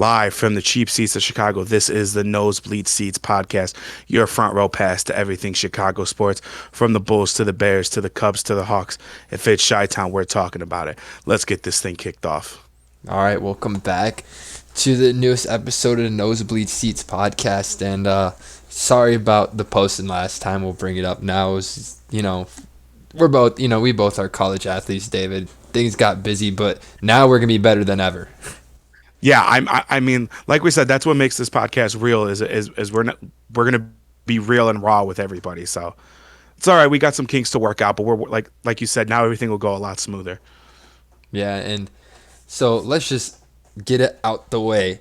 Live from the cheap seats of Chicago, this is the Nosebleed Seats podcast, your front row pass to everything Chicago sports, from the Bulls to the Bears to the Cubs to the Hawks. If it's Chi-Town, we're talking about it. Let's get this thing kicked off. All right, welcome back to the newest episode of the Nosebleed Seats podcast. And sorry about the posting last time. We'll bring it up now. It was, we both are college athletes, David. Things got busy, but now we're gonna be better than ever. Yeah, I mean, like we said, that's what makes this podcast real. Is we're gonna be real and raw with everybody. So it's all right. We got some kinks to work out, but we're like you said, now everything will go a lot smoother. Yeah, and so let's just get it out the way.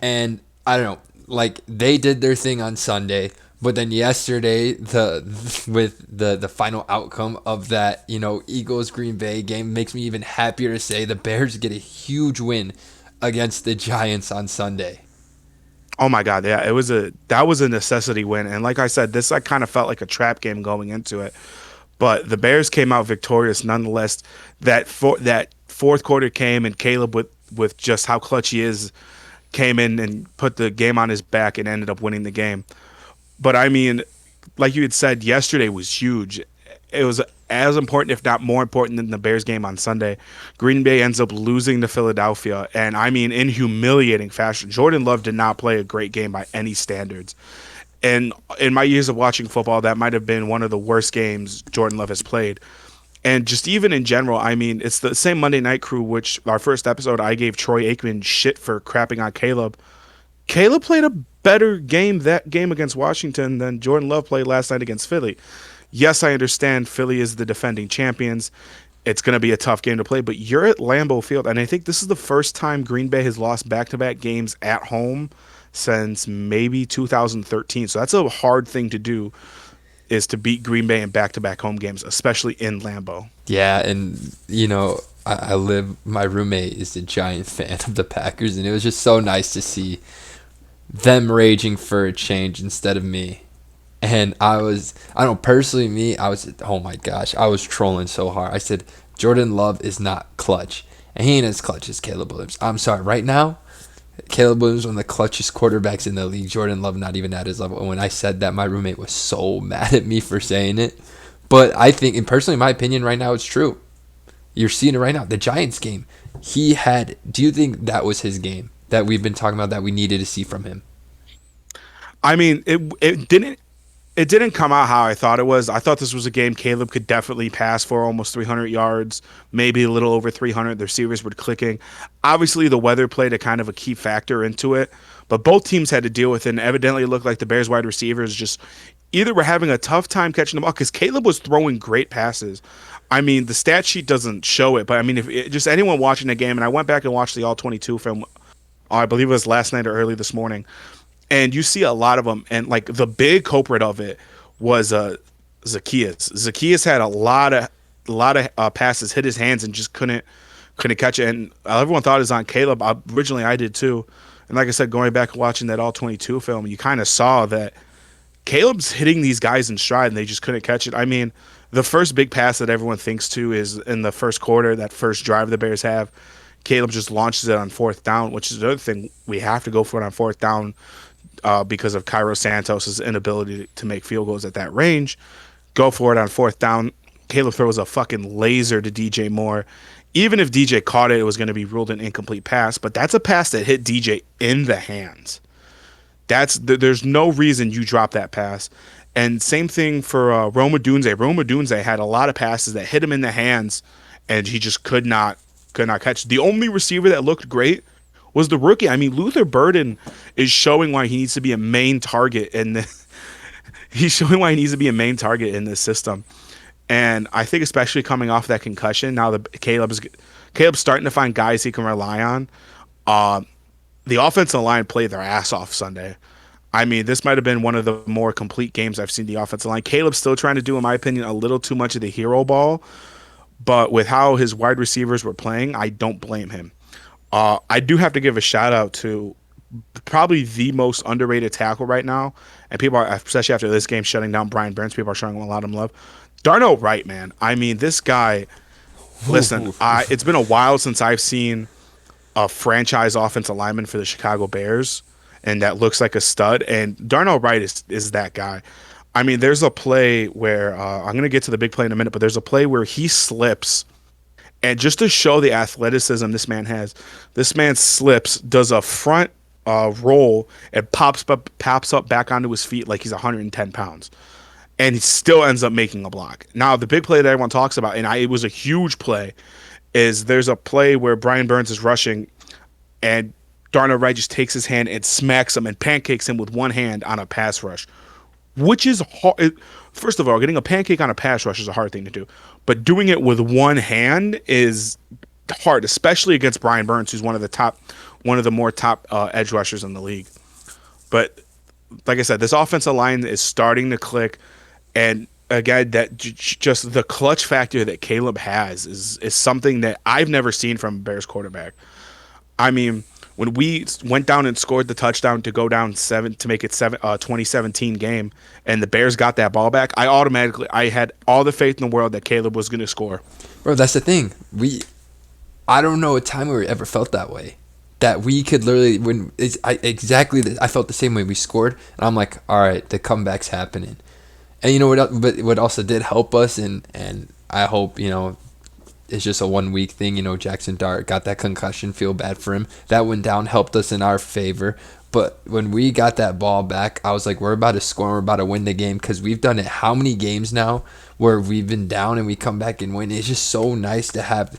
And I don't know, like they did their thing on Sunday, but then yesterday the final outcome of that, Eagles Green Bay game makes me even happier to say the Bears get a huge win against the Giants on Sunday. Oh my God, yeah, that was a necessity win, and like I said, this like kind of felt like a trap game going into it, but the Bears came out victorious nonetheless. That fourth quarter came, and Caleb with just how clutch he is came in and put the game on his back and ended up winning the game. But I mean, like you had said, yesterday was huge. It was as important, if not more important, than the Bears game on Sunday. Green Bay ends up losing to Philadelphia, and I mean, in humiliating fashion. Jordan Love did not play a great game by any standards. And in my years of watching football, that might have been one of the worst games Jordan Love has played. And just even in general, I mean, it's the same Monday Night Crew, which our first episode, I gave Troy Aikman shit for crapping on Caleb. Caleb played a better game that game against Washington than Jordan Love played last night against Philly. Yes, I understand Philly is the defending champions. It's going to be a tough game to play, but you're at Lambeau Field, and I think this is the first time Green Bay has lost back-to-back games at home since maybe 2013. So that's a hard thing to do, is to beat Green Bay in back-to-back home games, especially in Lambeau. Yeah, and my roommate is a giant fan of the Packers, and it was just so nice to see them raging for a change instead of me. And oh my gosh, I was trolling so hard. I said, Jordan Love is not clutch. And he ain't as clutch as Caleb Williams. I'm sorry, right now, Caleb Williams is one of the clutchest quarterbacks in the league. Jordan Love not even at his level. And when I said that, my roommate was so mad at me for saying it. But I think, and personally, my opinion right now, it's true. You're seeing it right now. The Giants game, do you think that was his game that we've been talking about that we needed to see from him? I mean, it didn't come out how I thought it was. I thought this was a game Caleb could definitely pass for almost 300 yards, maybe a little over 300. The receivers were clicking. Obviously, the weather played a kind of a key factor into it, but both teams had to deal with it, and evidently it looked like the Bears wide receivers just either were having a tough time catching the ball, because Caleb was throwing great passes. I mean, the stat sheet doesn't show it, but I mean, just anyone watching the game, and I went back and watched the All-22 film, I believe it was last night or early this morning, and you see a lot of them, and like the big culprit of it was Zacchaeus. Zacchaeus had a lot of passes hit his hands and just couldn't catch it, and everyone thought it was on Caleb. Originally, I did too, and like I said, going back and watching that All-22 film, you kind of saw that Caleb's hitting these guys in stride, and they just couldn't catch it. I mean, the first big pass that everyone thinks to is in the first quarter, that first drive the Bears have. Caleb just launches it on fourth down, which is the other thing. We have to go for it on fourth down because of Cairo Santos' inability to make field goals at that range. Go for it on fourth down. Caleb throws a fucking laser to DJ Moore. Even if DJ caught it, it was going to be ruled an incomplete pass, but that's a pass that hit DJ in the hands. There's no reason you drop that pass. And same thing for Roma Dunze. Roma Dunze had a lot of passes that hit him in the hands, and he just could not catch. The only receiver that looked great was the rookie. I mean, Luther Burden is showing why he needs to be a main target he's showing why he needs to be a main target in this system. And I think especially coming off that concussion, now Caleb's starting to find guys he can rely on. The offensive line played their ass off Sunday. I mean, this might have been one of the more complete games I've seen the offensive line. Caleb's still trying to do, in my opinion, a little too much of the hero ball. But with how his wide receivers were playing, I don't blame him. I do have to give a shout out to probably the most underrated tackle right now. And people are, especially after this game, shutting down Brian Burns, people are showing him a lot of love. Darnell Wright, man. I mean, this guy, listen, it's been a while since I've seen a franchise offensive lineman for the Chicago Bears, and that looks like a stud. And Darnell Wright is that guy. I mean, there's a play where I'm going to get to the big play in a minute, but there's a play where he slips, and just to show the athleticism this man has, this man slips, does a front roll, and pops up back onto his feet like he's 110 pounds, and he still ends up making a block. Now, the big play that everyone talks about, and it was a huge play, is there's a play where Brian Burns is rushing, and Darnell Wright just takes his hand and smacks him and pancakes him with one hand on a pass rush, which is hard. First of all, getting a pancake on a pass rush is a hard thing to do, but doing it with one hand is hard, especially against Brian Burns, who's one of the more top edge rushers in the league. But like I said, this offensive line is starting to click, and again, that just the clutch factor that Caleb has is something that I've never seen from a Bears quarterback. I mean, when we went down and scored the touchdown to go down seven to make it 2017 game, and the Bears got that ball back, I had all the faith in the world that Caleb was going to score. Bro, that's the thing. I don't know a time where we ever felt that way. That we could literally I felt the same way. We scored, and I'm like, all right, the comeback's happening. And you know what? But what also did help us, and I hope it's just a 1 week thing. Jackson Dart got that concussion. Feel bad for him. That went down, helped us in our favor. But when we got that ball back, I was like, we're about to score. We're about to win the game because we've done it how many games now where we've been down and we come back and win. It's just so nice to have.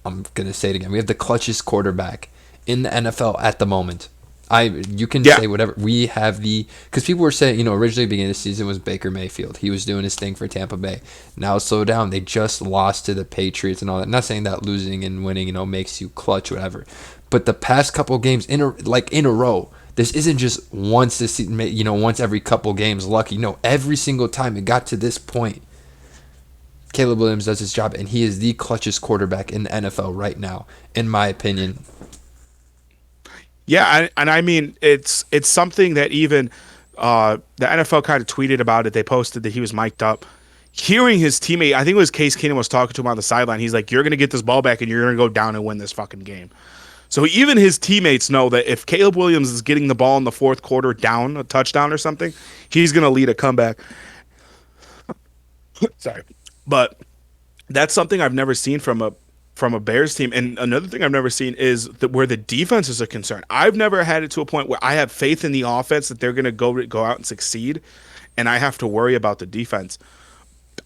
I'm gonna say it again. We have the clutchest quarterback in the NFL at the moment. You can Yeah, say whatever. We have because people were saying, originally beginning of the season was Baker Mayfield. He was doing his thing for Tampa Bay. Now slow down. They just lost to the Patriots and all that. Not saying that losing and winning, makes you clutch, whatever. But the past couple games in a row, this isn't just once this season, once every couple games lucky. No, every single time it got to this point, Caleb Williams does his job, and he is the clutchest quarterback in the NFL right now, in my opinion. yeah, and I mean it's something that even the NFL kind of tweeted about it. They posted that he was mic'd up. Hearing his teammate, I think it was Case Keenum was talking to him on the sideline. He's like, "You're gonna get this ball back, and you're gonna go down and win this fucking game." So even his teammates know that if Caleb Williams is getting the ball in the fourth quarter down a touchdown or something, he's gonna lead a comeback. Sorry, but that's something I've never seen from a Bears team. And another thing I've never seen is that where the defense is a concern. I've never had it to a point where I have faith in the offense that they're going to go out and succeed, and I have to worry about the defense.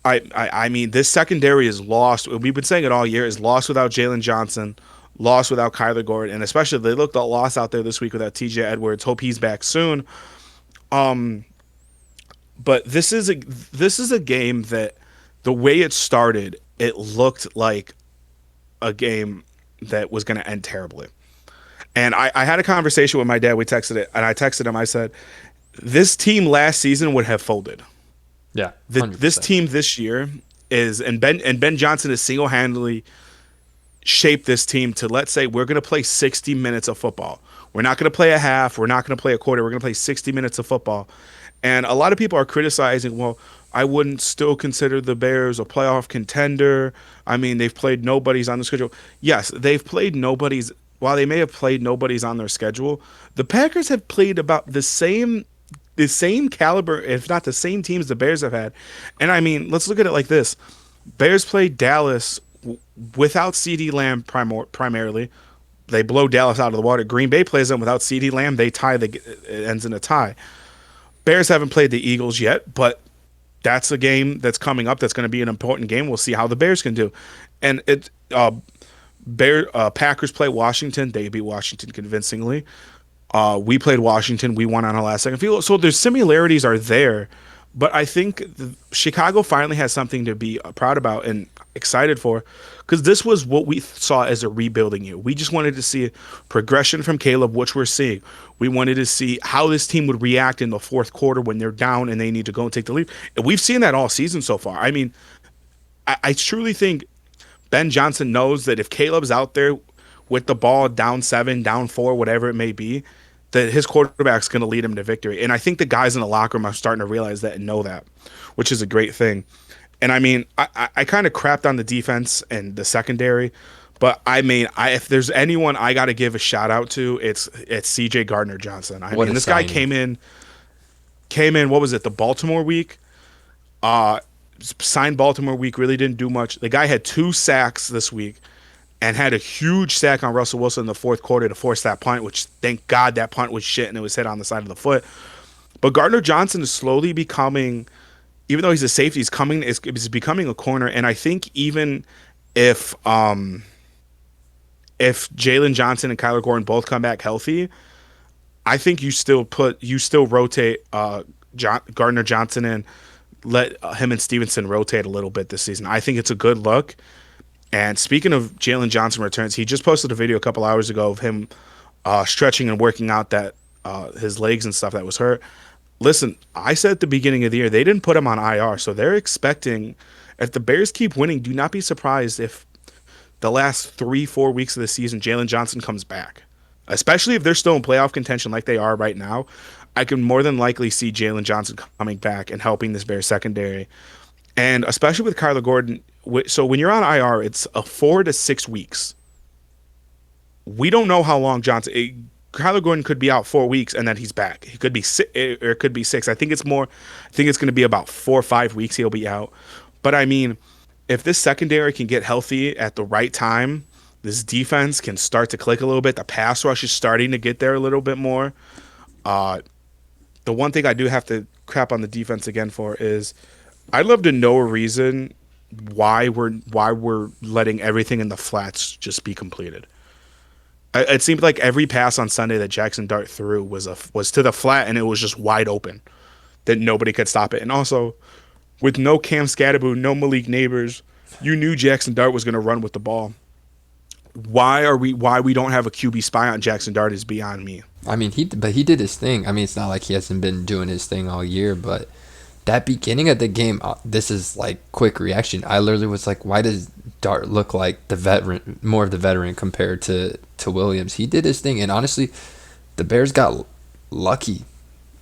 I mean, this secondary is lost. We've been saying it all year. Is lost without Jalen Johnson, lost without Kyler Gordon, and especially they looked a loss out there this week without T.J. Edwards. Hope he's back soon. Um, but this is a game that the way it started, it looked like a game that was going to end terribly. And I had a conversation with my dad. We texted it, and I texted him. I said, "This team last season would have folded. Yeah, This 100%. team this year is, and Ben Johnson has single handedly shaped this team to, let's say we're going to play 60 minutes of football. We're not going to play a half. We're not going to play a quarter. We're going to play 60 minutes of football." And a lot of people are criticizing, well, I wouldn't still consider the Bears a playoff contender. I mean, they've played nobodies on the schedule. Yes, they've played nobodies. While they may have played nobodies on their schedule, the Packers have played about the same caliber, if not the same teams the Bears have had. And I mean, let's look at it like this. Bears played Dallas without CeeDee Lamb primarily. They blow Dallas out of the water. Green Bay plays them without CeeDee Lamb. They tie. It ends in a tie. Bears haven't played the Eagles yet, but that's a game that's coming up. That's going to be an important game. We'll see how the Bears can do. And Packers play Washington. They beat Washington convincingly. We played Washington. We won on a last second field goal. So there's similarities are there, but I think Chicago finally has something to be proud about and excited for, because this was what we saw as a rebuilding year. We just wanted to see progression from Caleb, which we're seeing. We wanted to see how this team would react in the fourth quarter when they're down and they need to go and take the lead. And we've seen that all season so far. I mean, I truly think Ben Johnson knows that if Caleb's out there with the ball down 7, down 4, whatever it may be, that his quarterback's going to lead him to victory. And I think the guys in the locker room are starting to realize that and know that, which is a great thing. And I mean, I kind of crapped on the defense and the secondary, But I mean, if there's anyone I got to give a shout out to, it's C.J. Gardner Johnson. I What mean, a this guy signing. came in. What was it? The Baltimore week. Uh, Signed Baltimore week. Really didn't do much. The guy had 2 sacks this week, and had a huge sack on Russell Wilson in the fourth quarter to force that punt. Which thank God that punt was shit and it was hit on the side of the foot. But Gardner Johnson is slowly becoming, even though he's a safety, is becoming a corner. And I think even if if Jalen Johnson and Kyler Gordon both come back healthy, I think you still rotate Gardner Johnson in, let him and Stevenson rotate a little bit this season. I think it's a good look. And speaking of Jalen Johnson returns, he just posted a video a couple hours ago of him stretching and working out that his legs and stuff that was hurt. Listen, I said at the beginning of the year they didn't put him on IR, so they're expecting, if the Bears keep winning, do not be surprised if the last 3-4 weeks of the season Jalen Johnson comes back. Especially if they're still in playoff contention like they are right now, I can more than likely see Jalen Johnson coming back and helping this Bears secondary. And especially with Kyler Gordon, so when you're on IR, it's a 4 to 6 weeks. We don't know how long Kyler Gordon could be out 4 weeks and then he's back. He could be or it could be six. I think it's more. I think it's going to be about 4 or 5 weeks he'll be out. But I mean, if this secondary can get healthy at the right time, this defense can start to click a little bit. The pass rush is starting to get there a little bit more. Uh, the one thing I do have to crap on the defense again for is I'd love to know a reason why we're letting everything in the flats just be completed. It seemed like every pass on Sunday that Jackson Dart threw was to the flat and it was just wide open that nobody could stop it. And also, with no Cam Scatterbo, no Malik Neighbors, you knew Jackson Dart was going to run with the ball. Why we don't have a QB spy on Jackson Dart is beyond me. I mean, he did his thing. I mean, it's not like he hasn't been doing his thing all year, but that beginning of the game, this is like quick reaction. I literally was like, why does Dart look like the veteran, more of the veteran compared to Williams? He did his thing, and honestly, the Bears got lucky.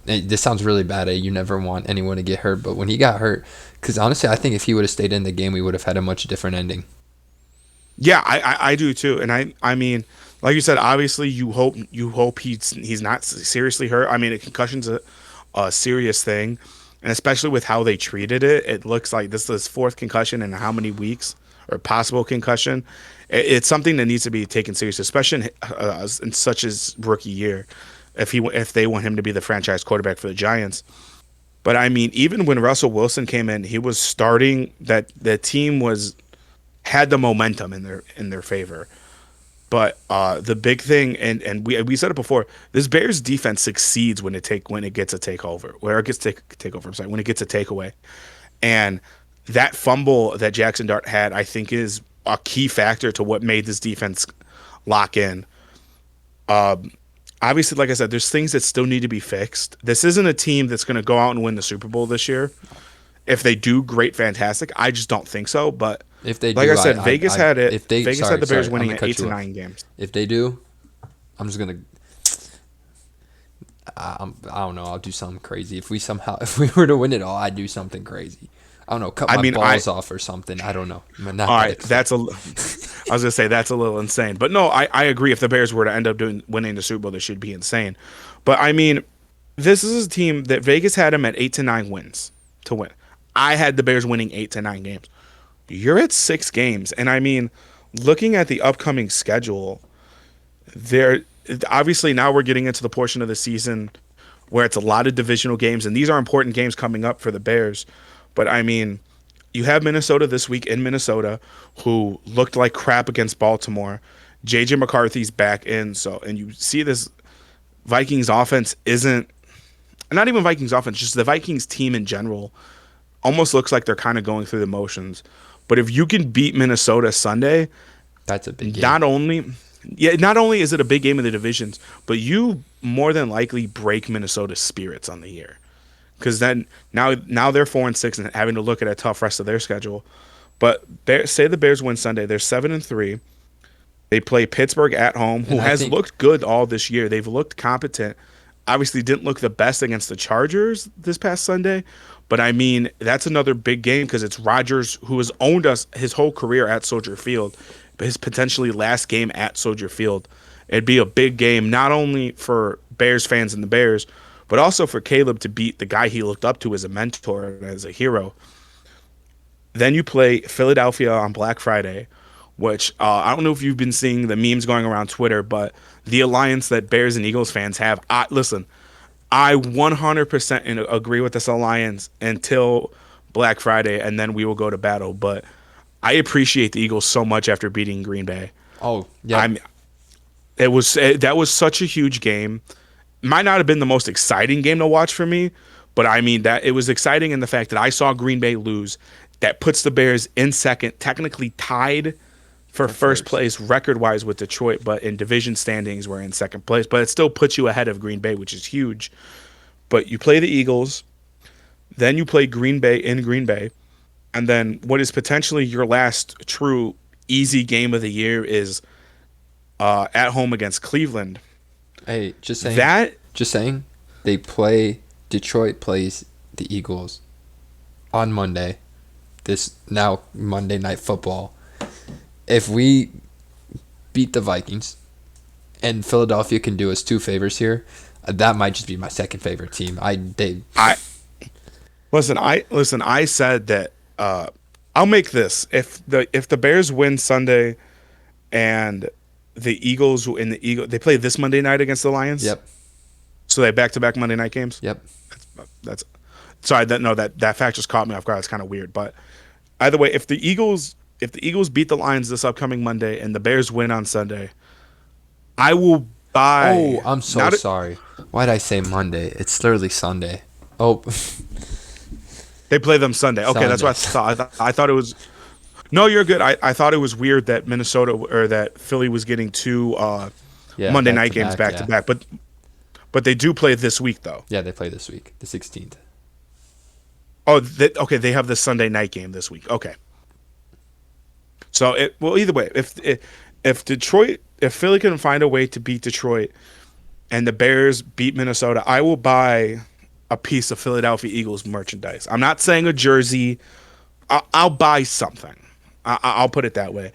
This sounds really bad. You never want anyone to get hurt, but when he got hurt, because honestly, I think if he would have stayed in the game, we would have had a much different ending. Yeah, I do too, and I mean, like you said, obviously you hope he's not seriously hurt. I mean, a concussion's a serious thing, and especially with how they treated it, it looks like this is his fourth concussion in how many weeks, or possible concussion. It's something that needs to be taken seriously, especially in such his rookie year, if they want him to be the franchise quarterback for the Giants. But I mean, even when Russell Wilson came in, he was starting that the team was had the momentum in their favor. But the big thing, and we said it before, this Bears defense succeeds when it gets a takeover, where it gets takeover. I'm sorry, when it gets a takeaway, and that fumble that Jackson Dart had, I think, is a key factor to what made this defense lock in. Obviously, like I said, there's things that still need to be fixed. This isn't a team that's going to go out and win the Super Bowl this year. If they do, great, fantastic. I just don't think so. But If they like do, I said, Vegas had it. if they, Vegas sorry, had the Bears I'm winning gonna at cut eight you to off. nine games. If they do, I'm just gonna. I don't know. I'll do something crazy. If we were to win it all, I'd do something crazy. I don't know. Cut I my mean, balls off or something. I don't know. Not all that right, extreme. I was gonna say that's a little insane, but no, I agree. If the Bears were to end up winning the Super Bowl, this should be insane. But I mean, this is a team that Vegas had them at 8 to 9 wins to win. I had the Bears winning 8 to 9 games. You're at 6 games, and I mean, looking at the upcoming schedule, there obviously now we're getting into the portion of the season where it's a lot of divisional games, and these are important games coming up for the Bears. But I mean, you have Minnesota this week in Minnesota, who looked like crap against Baltimore. JJ McCarthy's back in, and you see this Vikings offense isn't, not even Vikings offense, just the Vikings team in general almost looks like they're kind of going through the motions. But if you can beat Minnesota Sunday, That's a big game. not only is it a big game in the divisions, but you more than likely break Minnesota's spirits on the year. Because then now they're 4-6 and having to look at a tough rest of their schedule. But say the Bears win Sunday, they're 7-3. They play Pittsburgh at home, who And I has think looked good all this year. They've looked competent. Obviously, didn't look the best against the Chargers this past Sunday. But I mean, that's another big game because it's Rodgers, who has owned us his whole career at Soldier Field, his potentially last game at Soldier Field. It'd be a big game, not only for Bears fans and the Bears, but also for Caleb to beat the guy he looked up to as a mentor and as a hero. Then you play Philadelphia on Black Friday, which I don't know if you've been seeing the memes going around Twitter, but the alliance that Bears and Eagles fans have. Listen, I 100% agree with this alliance until Black Friday, and then we will go to battle. But I appreciate the Eagles so much after beating Green Bay. Oh, yep. I'm that was such a huge game. Might not have been the most exciting game to watch for me, but I mean that it was exciting in the fact that I saw Green Bay lose. That puts the Bears in second, technically tied for first First. place record wise with Detroit, but in division standings we're in second place. But it still puts you ahead of Green Bay, which is huge. But you play the Eagles, then you play Green Bay in Green Bay, and then what is potentially your last true easy game of the year is at home against Cleveland. Hey, just saying. That Just saying. They play. Detroit plays the Eagles on Monday. This now Monday Night Football. If we beat the Vikings, and Philadelphia can do us two favors here, that might just be my second favorite team. I listen. I said that I'll make this if the Bears win Sunday and they play this Monday night against the Lions. Yep. So they back to back Monday night games. Yep. That's sorry that fact just caught me off guard. It's kind of weird, but either way, if the Eagles beat the Lions this upcoming Monday and the Bears win on Sunday, I will buy. Oh, I'm so sorry. Why'd I say Monday? It's literally Sunday. Oh, They play them Sunday. Okay, that's what I thought. I thought it was. No, you're good. I thought it was weird that Minnesota or that Philly was getting two yeah. Monday back night to games back to yeah. back, but they do play this week though. Yeah, they play this week, the 16th. Oh, okay. They have the Sunday night game this week. Okay. So either way, if Philly can find a way to beat Detroit and the Bears beat Minnesota, I will buy a piece of Philadelphia Eagles merchandise. I'm not saying a jersey. I'll buy something. I'll put it that way,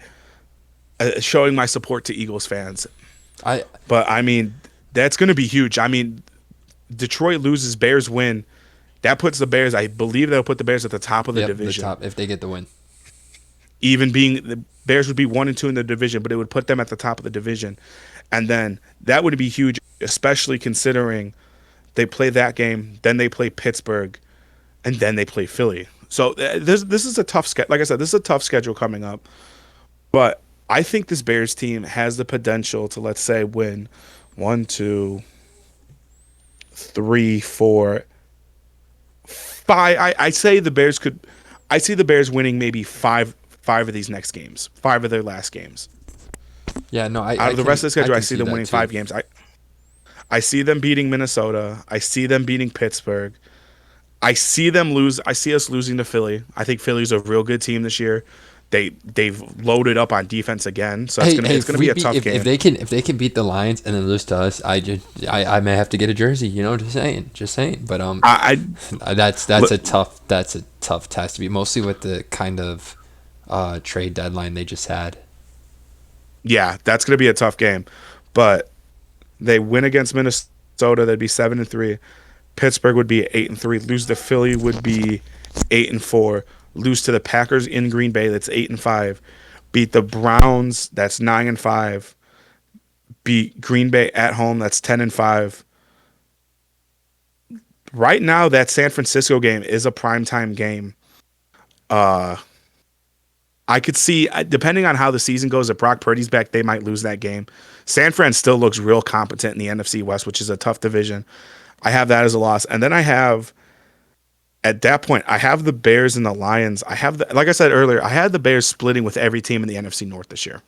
showing my support to Eagles fans. I But I mean, that's going to be huge. I mean, Detroit loses, Bears win. That puts the Bears. I believe that'll put the Bears at the top of the division. the top if they get the win. Even being the Bears would be 1 and 2 in the division, but it would put them at the top of the division, and then that would be huge, especially considering they play that game, then they play Pittsburgh, and then they play Philly. So this is a tough schedule. Like I said, this is a tough schedule coming up, but I think this Bears team has the potential to, let's say, win 1, 2, 3, 4, 5. I say the Bears could. I see the Bears winning maybe five of these next games, 5 of their last games. Yeah, no, Out of the rest of the schedule, I see them winning 5 games. I see them beating Minnesota. I see them beating Pittsburgh. I see them lose. I see us losing to Philly. I think Philly's a real good team this year. They've loaded up on defense again, so it's gonna be a tough game. If they can beat the Lions and then lose to us, I may have to get a jersey. You know, just saying. But that's a tough task to beat, mostly with the kind of trade deadline they just had. Yeah, that's gonna be a tough game, but they win against Minnesota, they'd be 7-3. Pittsburgh would be 8-3. Lose to Philly would be 8-4. Lose to the Packers in Green Bay, that's 8-5. Beat the Browns, that's 9-5. Beat Green Bay at home, that's 10-5. Right now, that San Francisco game is a primetime game. I could see, depending on how the season goes, if Brock Purdy's back, they might lose that game. San Fran still looks real competent in the NFC West, which is a tough division. I have that as a loss. And then at that point, I have the Bears and the Lions. Like I said earlier, I had the Bears splitting with every team in the NFC North this year.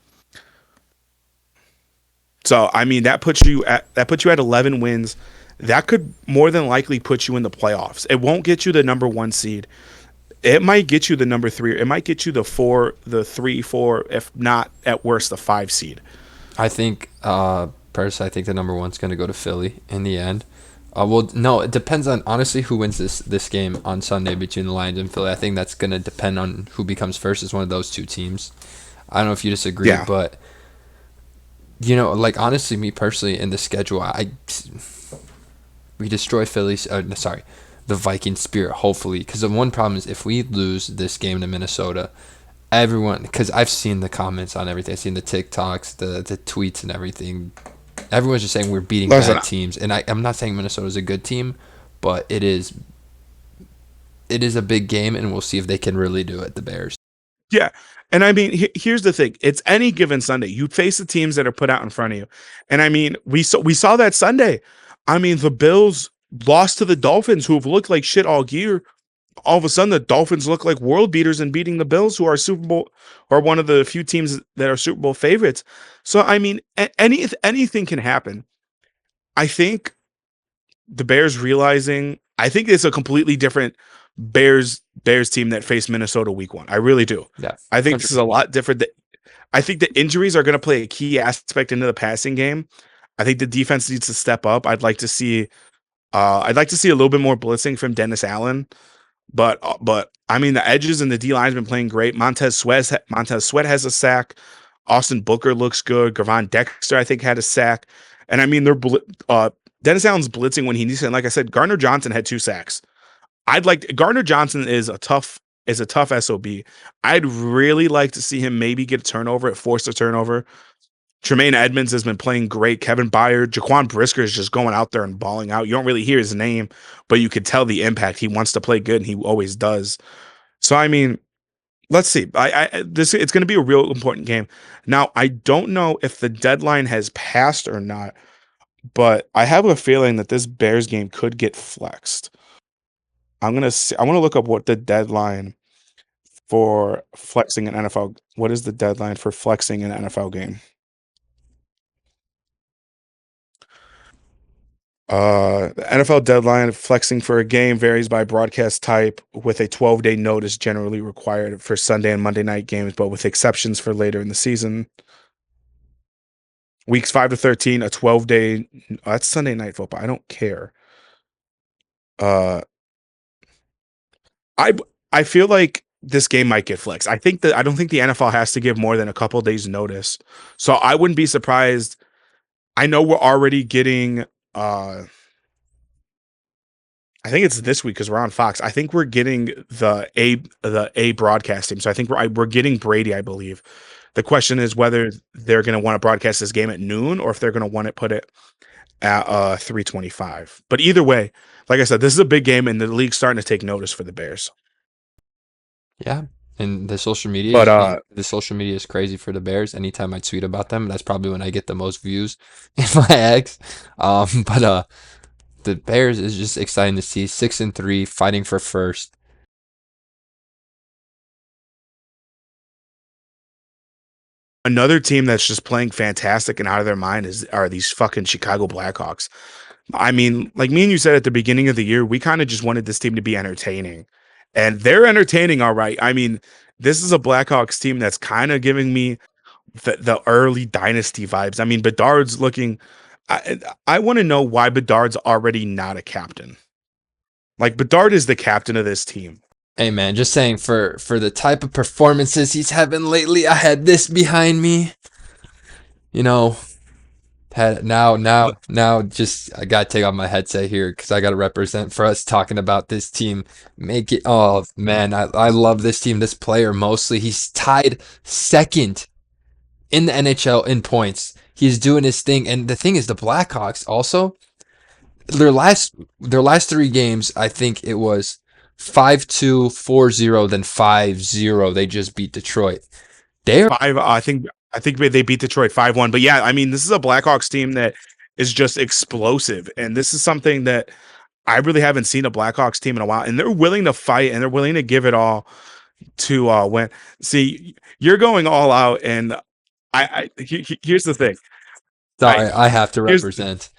So, I mean, that puts you at 11 wins. That could more than likely put you in the playoffs. It won't get you the number 1 seed. It might get you the number 3. It might get you the 3, 4, if not at worst the 5 seed. I think, personally, I think the number 1's going to go to Philly in the end. Well, no, it depends on, honestly, who wins this game on Sunday between the Lions and Philly. I think that's going to depend on who becomes first as one of those two teams. I don't know if you disagree, Yeah. but like honestly, me personally, in the schedule, we destroy Phillies. Sorry, the Viking spirit. Hopefully, because the one problem is if we lose this game to Minnesota, everyone, because I've seen the comments on everything. I've seen the TikToks, the tweets, and everything. Everyone's just saying we're beating Listen, bad teams, and I'm not saying Minnesota's a good team, but it is a big game, and we'll see if they can really do it. The Bears. yeah. And I mean, here's the thing. It's any given Sunday. You face the teams that are put out in front of you. And I mean, we saw that Sunday. I mean, the Bills lost to the Dolphins, who have looked like shit all year. All of a sudden, the Dolphins look like world beaters and beating the Bills, who are Super Bowl, or one of the few teams that are Super Bowl favorites. So I mean, anything can happen. I think the Bears realizing, I think it's a completely different Bears team that faced Minnesota week 1. I really do. Yeah, I think this is a 100%. lot different. I think the injuries are going to play a key aspect into the passing game. I think the defense needs to step up. I'd like to see a little bit more blitzing from Dennis Allen. But I mean, the edges and the D line's been playing great. Montez Sweat has a sack. Austin Booker looks good. Gravon Dexter, I think, had a sack. And I mean, Dennis Allen's blitzing when he needs to. And like I said, Gardner Johnson had 2 sacks. Gardner Johnson is a tough SOB. I'd really like to see him maybe get a turnover, force a turnover. Tremaine Edmonds has been playing great. Kevin Byard, Jaquan Brisker is just going out there and balling out. You don't really hear his name, but you could tell the impact. He wants to play good, and he always does. So I mean, let's see. It's going to be a real important game. Now, I don't know if the deadline has passed or not, but I have a feeling that this Bears game could get flexed. I want to look up what the deadline for flexing an NFL. What is the deadline for flexing an NFL game? The NFL deadline flexing for a game varies by broadcast type, with a 12-day notice generally required for Sunday and Monday night games, but with exceptions for later in the season. Weeks 5 to 13, a 12-day. That's Sunday night football. I don't care. Uh, I I feel like this game might get flexed. I don't think the NFL has to give more than a couple days notice, so I wouldn't be surprised. I know we're already getting. I think it's this week because we're on Fox. I think we're getting the A broadcast team. So I think we're getting Brady, I believe. The question is whether they're going to want to broadcast this game at noon or if they're going to want to put it at 3:25. But either way, like I said, this is a big game and the league's starting to take notice for the Bears. Yeah, and But the social media is crazy for the Bears. Anytime I tweet about them, that's probably when I get the most views in my ex. But the Bears is just exciting to see. 6-3, fighting for first. another team that's just playing fantastic and out of their mind are these fucking Chicago Blackhawks. I mean, like me and you said at the beginning of the year, we kind of just wanted this team to be entertaining. And they're entertaining, all right. I mean, this is a Blackhawks team that's kind of giving me the early dynasty vibes. I mean, Bedard's looking. I want to know why Bedard's already not a captain. Like Bedard is the captain of this team. Hey man, just saying for the type of performances he's having lately, I had this behind me. You know, had now just I gotta take off my headset here because I gotta represent for us talking about this team. Make it oh man, I love this team, this player mostly. He's tied second in the NHL in points. He's doing his thing, and the thing is, the Blackhawks also their last 3 games, I think it was 5-2, 4-0, then 5-0. They just beat Detroit. They're Five. I think they beat Detroit 5-1. But yeah, I mean, this is a Blackhawks team that is just explosive, and this is something that I really haven't seen a Blackhawks team in a while. And they're willing to fight and they're willing to give it all to win. See, you're going all out, and here's the thing. I sorry, I have to here's represent.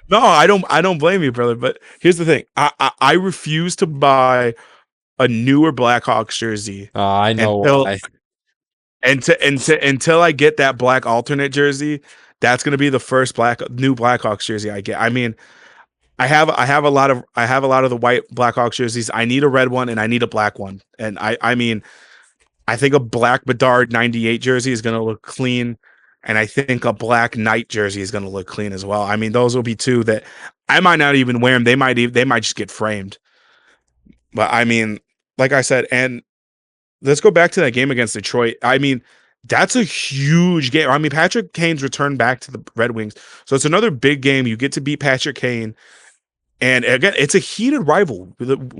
No, I don't blame you, brother. But here's the thing. I refuse to buy a newer Blackhawks jersey I know until why. until I get that black alternate jersey. That's gonna be the first new Blackhawks jersey I get. I mean, I have a lot of the white Blackhawks jerseys. I need a red one and I need a black one. And I mean, I think a black Bedard 98 jersey is going to look clean. And I think a black Knight jersey is going to look clean as well. I mean, those will be two that I might not even wear them. They might just get framed. But I mean, like I said, and let's go back to that game against Detroit. I mean, that's a huge game. I mean, Patrick Kane's returned back to the Red Wings. So it's another big game. You get to beat Patrick Kane. And again, it's a heated rival.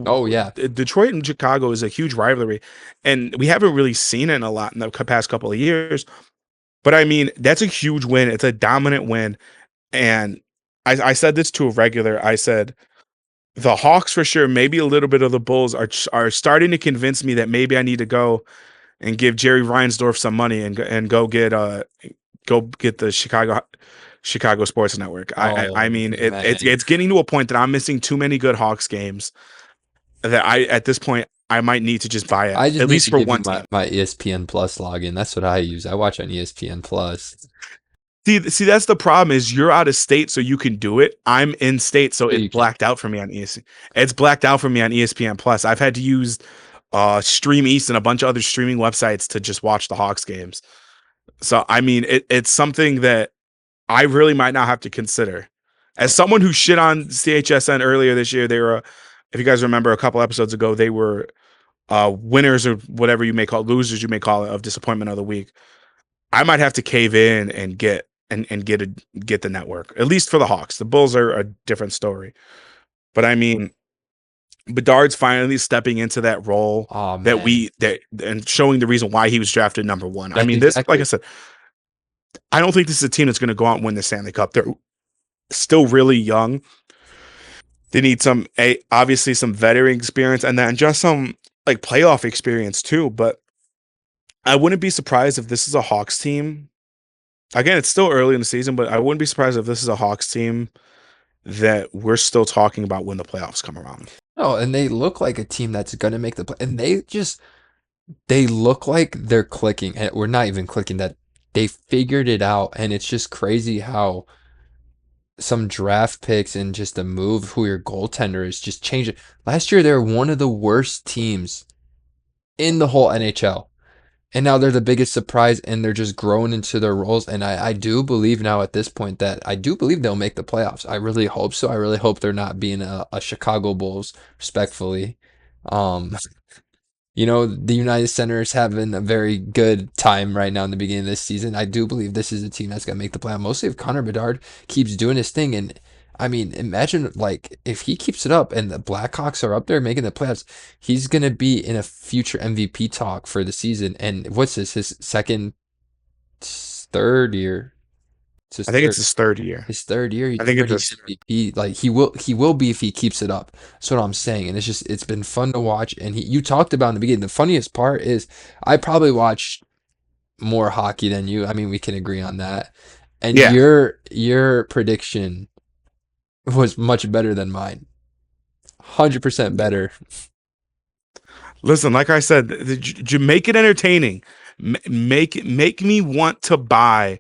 Oh yeah, Detroit and Chicago is a huge rivalry. And we haven't really seen it a lot in the past couple of years. But I mean, that's a huge win. It's a dominant win. And I said this to a regular. I said, the Hawks for sure, maybe a little bit of the Bulls are starting to convince me that maybe I need to go and give Jerry Reinsdorf some money and go get the Chicago Sports Network. I oh mean man. it's getting to a point that I'm missing too many good Hawks games that I at this point I might need to just buy it I just at need least to for give you one my, team. my ESPN Plus login. That's what I use. I watch on ESPN Plus. See, that's the problem is you're out of state, so you can do it. I'm in state, so So it's you can. blacked out for me on ESPN. It's blacked out for me on ESPN Plus. I've had to use Stream East and a bunch of other streaming websites to just watch the Hawks games. So I mean, it's something that I really might not have to consider. As someone who shit on CHSN earlier this year, they were, if you guys remember a couple episodes ago, they were winners or whatever you may call it, losers you may call it of disappointment of the week. I might have to cave in and get the network, at least for the Hawks. The Bulls are a different story. But I mean, Bedard's finally stepping into that role Oh man, that and showing the reason why he was drafted number one. I that's mean, this, like I exactly. said, I don't think this is a team that's going to go out and win the Stanley Cup. They're still really young. They need obviously some veteran experience and then just some like playoff experience too. But I wouldn't be surprised if this is a Hawks team. Again, it's still early in the season, but I wouldn't be surprised if this is a Hawks team that we're still talking about when the playoffs come around. Oh, and they look like a team that's gonna make the play. And they look like they're clicking. And we're not even clicking. That they figured it out, and it's just crazy how some draft picks and just a move who your goaltender is just change it. Last year they were one of the worst teams in the whole NHL. And now they're the biggest surprise and they're just growing into their roles. And I do believe now at this point that I do believe they'll make the playoffs. I really hope so. I really hope they're not being a Chicago Bulls, respectfully. Um, the United Center is having a very good time right now in the beginning of this season. I do believe this is a team that's going to make the playoff. Mostly if Connor Bedard keeps doing his thing. And I mean, imagine like if he keeps it up and the Blackhawks are up there making the playoffs, he's going to be in a future MVP talk for the season. And what's this? His third year. It's his I think it's third. his third year. His third year, I he's think it's already his, MVP. Like he will be if he keeps it up. That's what I'm saying. And it's been fun to watch. And you talked about in the beginning. The funniest part is I probably watched more hockey than you. I mean, we can agree on that. And yeah. your prediction was much better than mine. 100% better. Listen, like I said, make it entertaining. Make me want to buy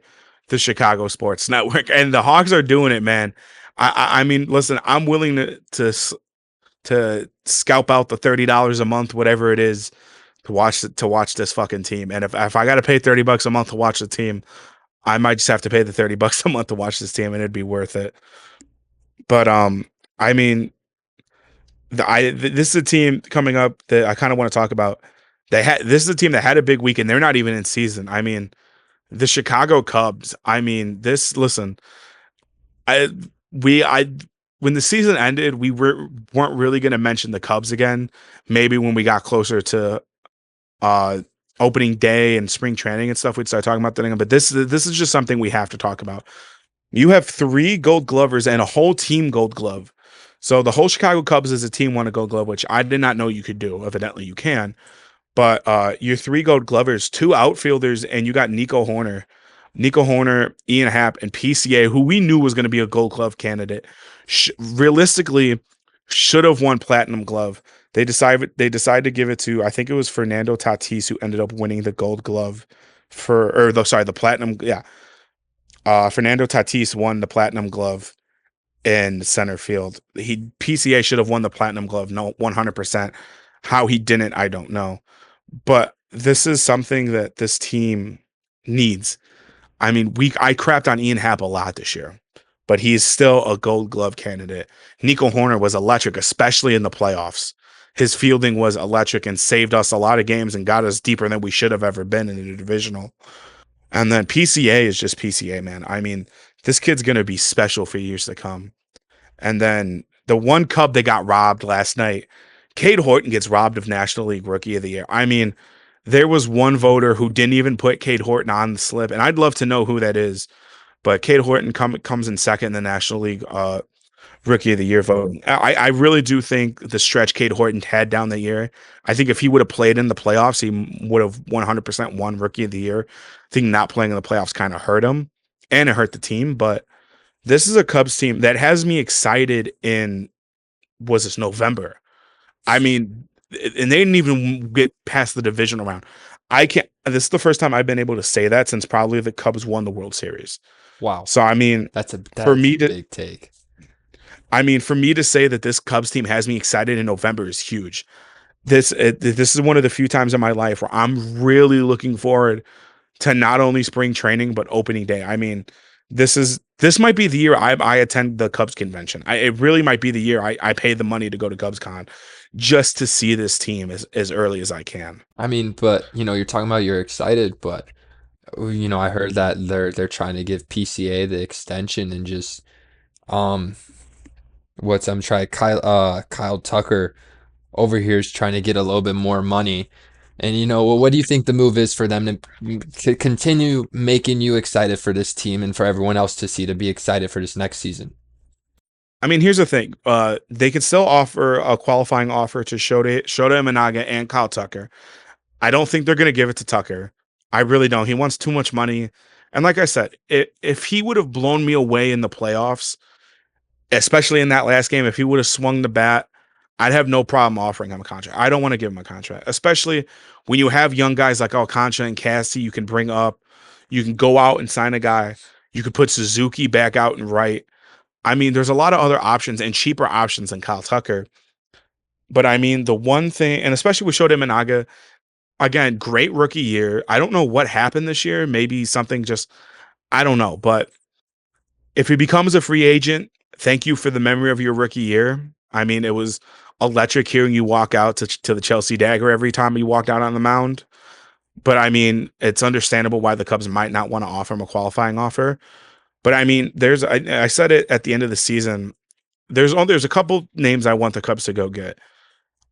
the Chicago Sports Network, and the Hawks are doing it, man. I mean, listen, I'm willing to scalp out the $30 a month, whatever it is, to watch this fucking team. And if I got to pay $30 a month to watch the team, I might just have to pay the $30 a month to watch this team, and it'd be worth it. But I mean, this is a team coming up that I kind of want to talk about. This is a team that had a big week, and they're not even in season. I mean, the Chicago Cubs. I mean, listen, I we I when the season ended, weren't really going to mention the Cubs again. Maybe when we got closer to uh opening day and spring training and stuff, we'd start talking about the thing. But this is just something we have to talk about. You have three Gold Glovers and a whole team Gold Glove. So the whole Chicago Cubs as a team won a Gold Glove, which I did not know you could do. Evidently, you can. But your three Gold Glovers, two outfielders, and you got Nico Horner, Ian Happ, and PCA, who we knew was going to be a Gold Glove candidate. Realistically, should have won Platinum Glove. They decided to give it to, I think it was Fernando Tatis, who ended up winning the Gold Glove the Platinum. Yeah, Fernando Tatis won the Platinum Glove in center field. PCA should have won the Platinum Glove, no, 100%. How he didn't, I don't know. But this is something that this team needs. I mean, I crapped on Ian Happ a lot this year, but he's still a Gold Glove candidate. Nico Horner was electric, especially in the playoffs. His fielding was electric and saved us a lot of games and got us deeper than we should have ever been in the divisional. And then PCA is just PCA, man. I mean, this kid's gonna be special for years to come. And then the one Cub that got robbed last night, Cade Horton gets robbed of National League Rookie of the Year. I mean, there was one voter who didn't even put Cade Horton on the slip, and I'd love to know who that is. But Cade Horton comes in second in the National League Rookie of the Year vote. I really do think the stretch Cade Horton had down the year. I think if he would have played in the playoffs, he would have 100% won Rookie of the Year. I think not playing in the playoffs kind of hurt him, and it hurt the team. But this is a Cubs team that has me excited in was this November. I mean, and they didn't even get past the divisional round. I can't. This is the first time I've been able to say that since probably the Cubs won the World Series. Wow, So I mean, for that's a me to, big take. for me to say that this Cubs team has me excited in November is huge. This is one of the few times in my life where I'm really looking forward to not only spring training but opening day. I mean, this might be the year I attend the Cubs convention. It really might be the year I pay the money to go to CubsCon just to see this team as early as I can. I mean, but you're talking about you're excited, but I heard that they're trying to give PCA the extension and just um what's I'm trying Kyle Tucker over here is trying to get a little bit more money. And well, what do you think the move is for them to continue making you excited for this team and for everyone else to be excited for this next season? I mean, here's the thing. They can still offer a qualifying offer to Shota Imanaga and Kyle Tucker. I don't think they're going to give it to Tucker. I really don't. He wants too much money. And like I said, if he would have blown me away in the playoffs, especially in that last game, if he would have swung the bat, I'd have no problem offering him a contract. I don't want to give him a contract, especially when you have young guys like Alcantara and Cassie you can bring up. You can go out and sign a guy. You could put Suzuki back out and right. I mean, there's a lot of other options and cheaper options than Kyle Tucker. But I mean, the one thing, and especially with Shota Imanaga, again, great rookie year. I don't know what happened this year. Maybe something just, I don't know. But if he becomes a free agent, thank you for the memory of your rookie year. I mean, it was electric hearing you walk out to the Chelsea Dagger every time you walked out on the mound. But I mean, it's understandable why the Cubs might not want to offer him a qualifying offer. But I mean, I said it at the end of the season. There's a couple names I want the Cubs to go get.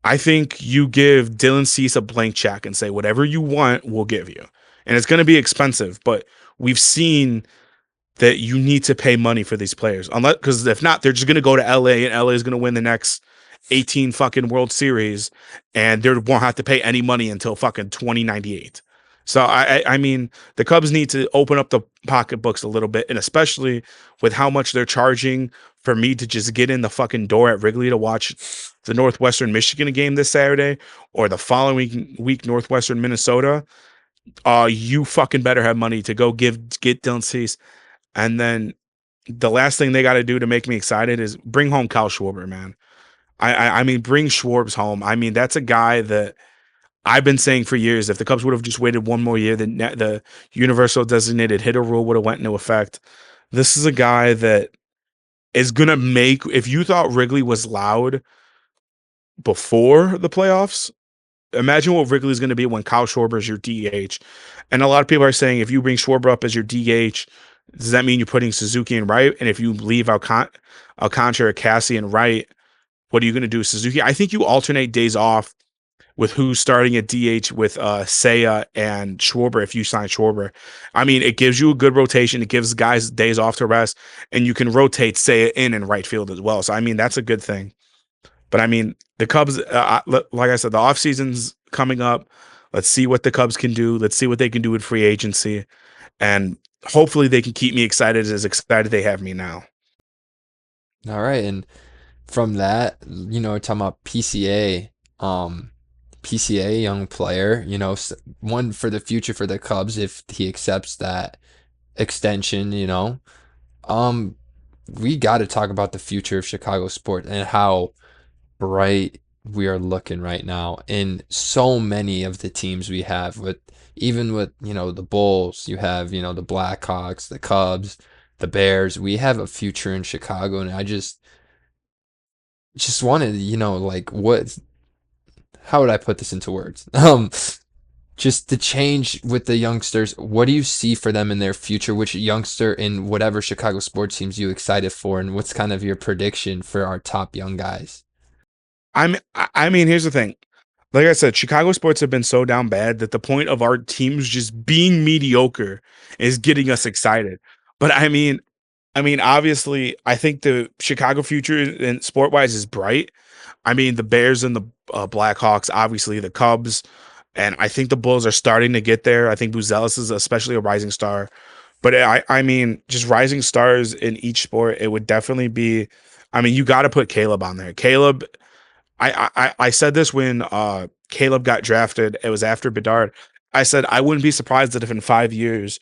I think you give Dylan Cease a blank check and say whatever you want, we'll give you, and it's going to be expensive. But we've seen that you need to pay money for these players, unless because if not, they're just going to go to LA, and LA is going to win the next 18 fucking World Series, and they won't have to pay any money until fucking 2098. So I mean, the Cubs need to open up the pocketbooks a little bit, and especially with how much they're charging for me to just get in the fucking door at Wrigley to watch the Northwestern Michigan game this Saturday or the following week Northwestern Minnesota. You fucking better have money to go get Dylan Cease. And then the last thing they got to do to make me excited is bring home Kyle Schwarber, man. I mean, bring Schwarbs home. I mean, that's a guy that I've been saying for years. If the Cubs would have just waited one more year, the universal designated hitter rule would have went into effect. This is a guy that is gonna make. If you thought Wrigley was loud before the playoffs, imagine what Wrigley is going to be when Kyle Schwarber is your DH. And a lot of people are saying if you bring Schwarber up as your DH, does that mean you're putting Suzuki in right? And if you leave Alcantara, Cassie, and right, what are you going to do with Suzuki? I think you alternate days off with who's starting at DH with Seiya and Schwarber if you sign Schwarber. I mean, it gives you a good rotation. It gives guys days off to rest, and you can rotate Seiya in and right field as well. So, I mean, that's a good thing. But I mean, the Cubs, like I said, the offseason's coming up. Let's see what the Cubs can do. Let's see what they can do with free agency. And hopefully they can keep me excited as excited they have me now. All right, and from that, talking about PCA, young player, one for the future for the Cubs if he accepts that extension, um, we got to talk about the future of Chicago sports and how bright we are looking right now in so many of the teams we have with even with, the Bulls, you have, the Blackhawks, the Cubs, the Bears. We have a future in Chicago, and I just wanted, like what how would I put this into words? Just the change with the youngsters. What do you see for them in their future? Which youngster in whatever Chicago sports teams you excited for, and what's kind of your prediction for our top young guys? I mean, here's the thing. Like I said, Chicago sports have been so down bad that the point of our teams just being mediocre is getting us excited. But I mean, obviously, I think the Chicago future in sport wise is bright. I mean, the Bears and the Blackhawks, obviously the Cubs, and I think the Bulls are starting to get there. I think Buzelis is especially a rising star. But I mean, just rising stars in each sport, it would definitely be. I mean, you got to put Caleb on there. Caleb, I said this when Caleb got drafted. It was after Bedard. I said I wouldn't be surprised that if in 5 years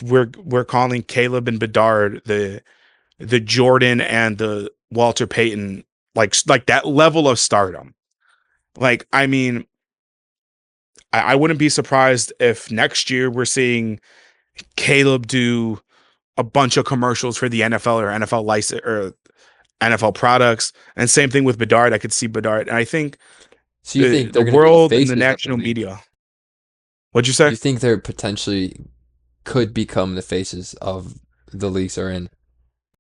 we're calling Caleb and Bedard the Jordan and the Walter Payton, like that level of stardom. Like, I mean, I wouldn't be surprised if next year we're seeing Caleb do a bunch of commercials for the NFL or NFL license or NFL products, and same thing with Bedard. I could see Bedard, and I think So you the think the they're going to be world and the faces of the national league? media. What'd you say? You think they're potentially could become the faces of the leagues are in?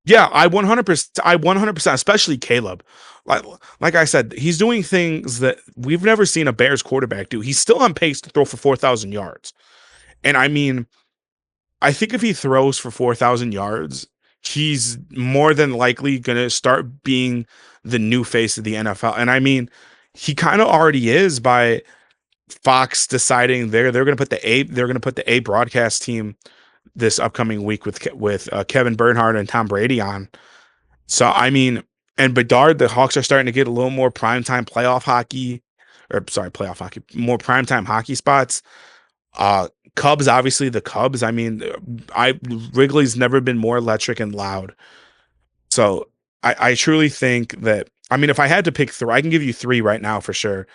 Yeah, I 100%. I 100%, especially Caleb. Like, like I said, he's doing things that we've never seen a Bears quarterback do. He's still on pace to throw for 4,000 yards. And I mean, I think if he throws for 4,000 yards, he's more than likely going to start being the new face of the NFL. And I mean, he kind of already is by Fox deciding they're going to put the A broadcast team this upcoming week with Kevin Bernhardt and Tom Brady on. So I mean, and Bedard, the Hawks are starting to get a little more primetime playoff hockey, or sorry, playoff hockey, more primetime hockey spots. Uh, Cubs, obviously the Cubs. I mean, I Wrigley's never been more electric and loud. So I truly think that. I mean, if I had to pick three, I can give you three right now for sure.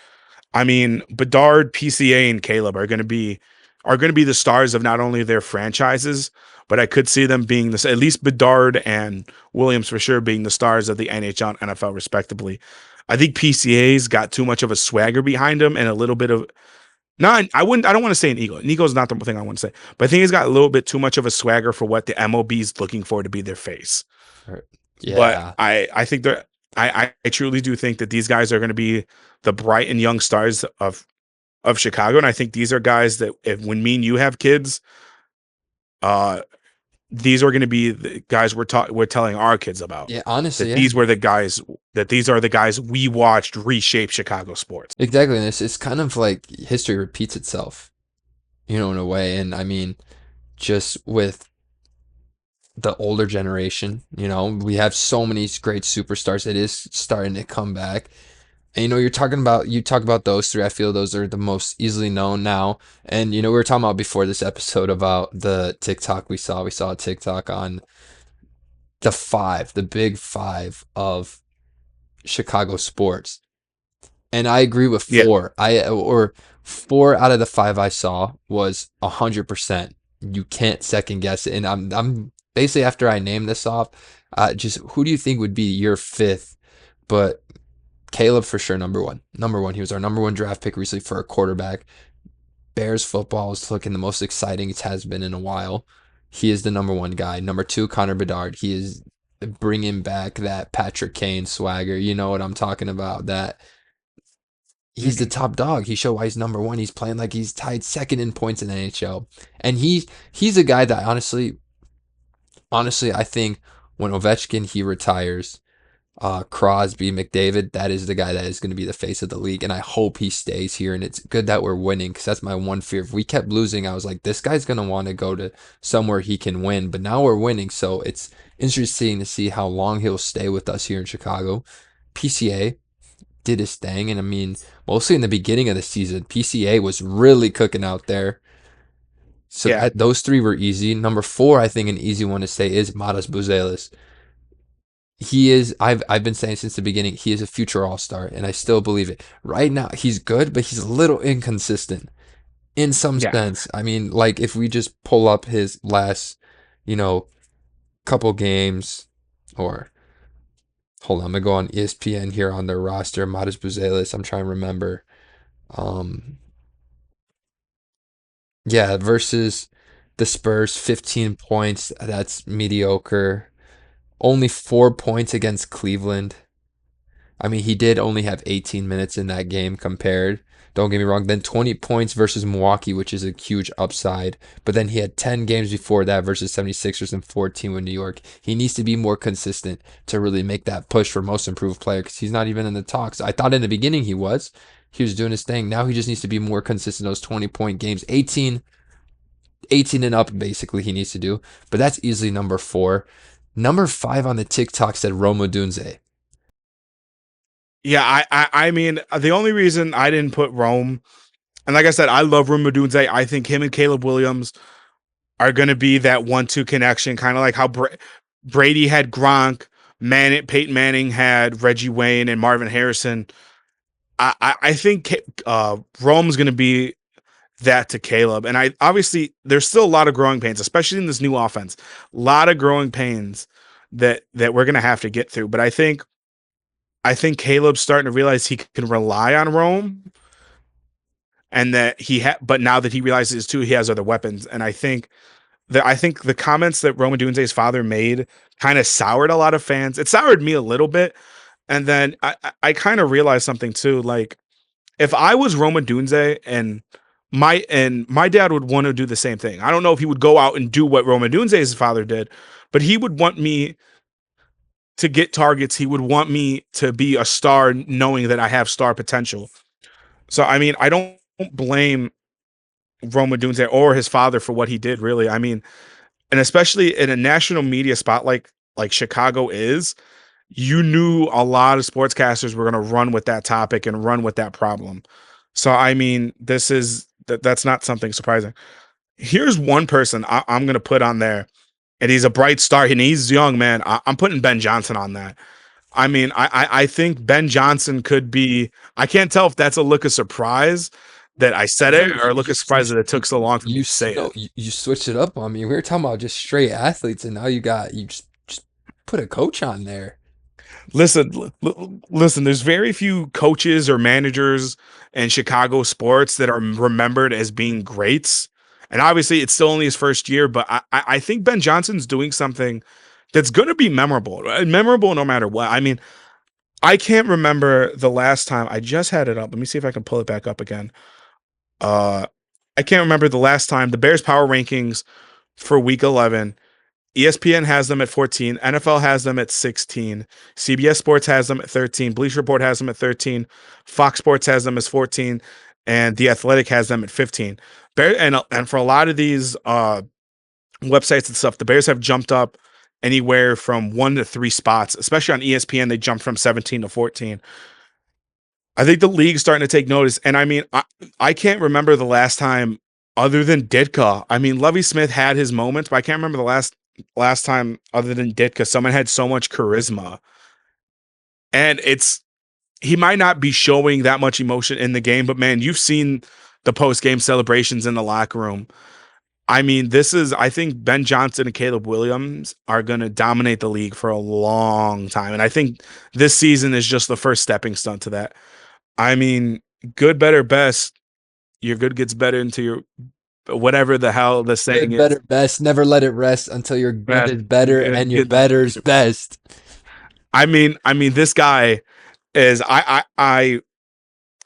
I mean, Bedard, PCA, and Caleb are going to be the stars of not only their franchises, but I could see them being this, at least Bedard and Williams for sure being the stars of the NHL and NFL respectively. I think PCA's got too much of a swagger behind him and a little bit of not. I don't want to say an ego. An ego is not the thing I want to say, but I think he's got a little bit too much of a swagger for what the MLB is looking for to be their face. Or, But yeah. I think that I truly do think that these guys are going to be the bright and young stars of Chicago, and I think these are guys that if when me and you have kids, uh, these are going to be the guys we're telling our kids about. Yeah, honestly, That yeah. these were the guys that these are the guys we watched reshape Chicago sports. Exactly. And it's kind of like history repeats itself, in a way. And I mean, just with the older generation, we have so many great superstars. It is starting to come back. And you talk about those three. I feel those are the most easily known now. And we were talking about before this episode about the TikTok we saw. We saw a TikTok on the big five of Chicago sports. And I agree with Yeah, four. Or four out of the five I saw was 100%. You can't second guess it. And I'm basically after I name this off, just who do you think would be your fifth? But Caleb for sure, number one. Number one. He was our number one draft pick recently for a quarterback. Bears football is looking the most exciting it has been in a while. He is the number one guy. Number two, Connor Bedard. He is bringing back that Patrick Kane swagger. You know what I'm talking about. That he's the mhm. top dog. He showed why he's number one. He's playing like he's tied second in points in the NHL, and he's a guy that honestly, I think when Ovechkin he retires, Crosby, McDavid, that is the guy that is going to be the face of the league, and I hope he stays here. And it's good that we're winning because that's my one fear. If we kept losing, I was like, this guy's going to want to go to somewhere he can win. But now we're winning, so it's interesting to see how long he'll stay with us here in Chicago. PCA did his thing, and I mean, mostly in the beginning of the season, PCA was really cooking out there. So Yeah, those three were easy. Number four, I think an easy one to say is Matas Buzelis. he is. I've been saying since the beginning he is a future All Star, and I still believe it. Right now he's good, but he's a little inconsistent in some Yeah. sense. I mean, like if we just pull up his last, you know, couple games, or hold on, I'm gonna go on ESPN here on their roster. Modest Buzelis. I'm trying to remember. Um, yeah, versus the Spurs, 15 points. That's mediocre. Only 4 points against Cleveland. I mean, he did only have 18 minutes in that game compared. Don't get me wrong. Then 20 points versus Milwaukee, which is a huge upside. But then he had 10 games before that versus 76ers and 14 with New York. He needs to be more consistent to really make that push for most improved player because he's not even in the talks. I thought in the beginning he was. He was doing his thing. Now he just needs to be more consistent in those 20-point games. 18 and up, basically, he needs to do. But that's easily number four. Number five on the TikTok said Roma Dunze. Yeah, I mean, the only reason I didn't put Rome, and like I said, I love Rome Odunze. I think him and Caleb Williams are going to be that 1-2 connection, kind of like how Brady had Gronk, Peyton Manning had Reggie Wayne and Marvin Harrison. I think Rome's going to be that to Caleb, and I obviously there's still a lot of growing pains, especially in this new offense. A lot of growing pains that we're going to have to get through. But I think Caleb's starting to realize he can rely on Rome, and that but now that he realizes too, he has other weapons, and I think the comments that Roma Dunze's father made kind of soured a lot of fans. It soured me a little bit. And then I kind of realized something too. Like if I was Roma Dunze and my dad would want to do the same thing. I don't know if he would go out and do what Roma Dunze's father did, but he would want me to get targets. He would want me to be a star knowing that I have star potential. So I mean, I don't blame Roma Dunze or his father for what he did really. I mean, and especially in a national media spot like Chicago is, you knew a lot of sportscasters were going to run with that topic and run with that problem. So I mean, that's not something surprising. Here's one person I'm going to put on there, and he's a bright star, and he's young, man. I'm putting Ben Johnson on that. I mean, I think Ben Johnson could be. I can't tell if that's a look of surprise that I said No, it or a look of surprise that it took so long for me you to say no, it. you switched it up on me. We were talking about just straight athletes, and now you just put a coach on there. Listen. There's very few coaches or managers in Chicago sports that are remembered as being greats, and obviously it's still only his first year. But I think Ben Johnson's doing something that's going to be memorable, memorable no matter what. I mean, I can't remember the last time. I just had it up. Let me see if I can pull it back up again. Uh, I can't remember the last time the Bears power rankings for Week 11. ESPN has them at 14. NFL has them at 16. CBS Sports has them at 13. Bleacher Report has them at 13. Fox Sports has them as 14, and The Athletic has them at 15. And for a lot of these websites and stuff, the Bears have jumped up anywhere from 1 to 3 spots. Especially on ESPN, they jumped from 17 to 14. I think the league's starting to take notice. And I mean, I can't remember the last time other than Ditka. I mean, Lovie Smith had his moments, but I can't remember the last time other than Ditka someone had so much charisma. And he might not be showing that much emotion in the game, but man, you've seen the post game celebrations in the locker room. I mean, I think Ben Johnson and Caleb Williams are going to dominate the league for a long time. And I think this season is just the first stepping stone to that. I mean, good, better, best. Your good gets better into your whatever the hell the saying Good, is. better, best. Never let it rest until your good Best. is better and Good your gets. better's best. I mean, this guy is.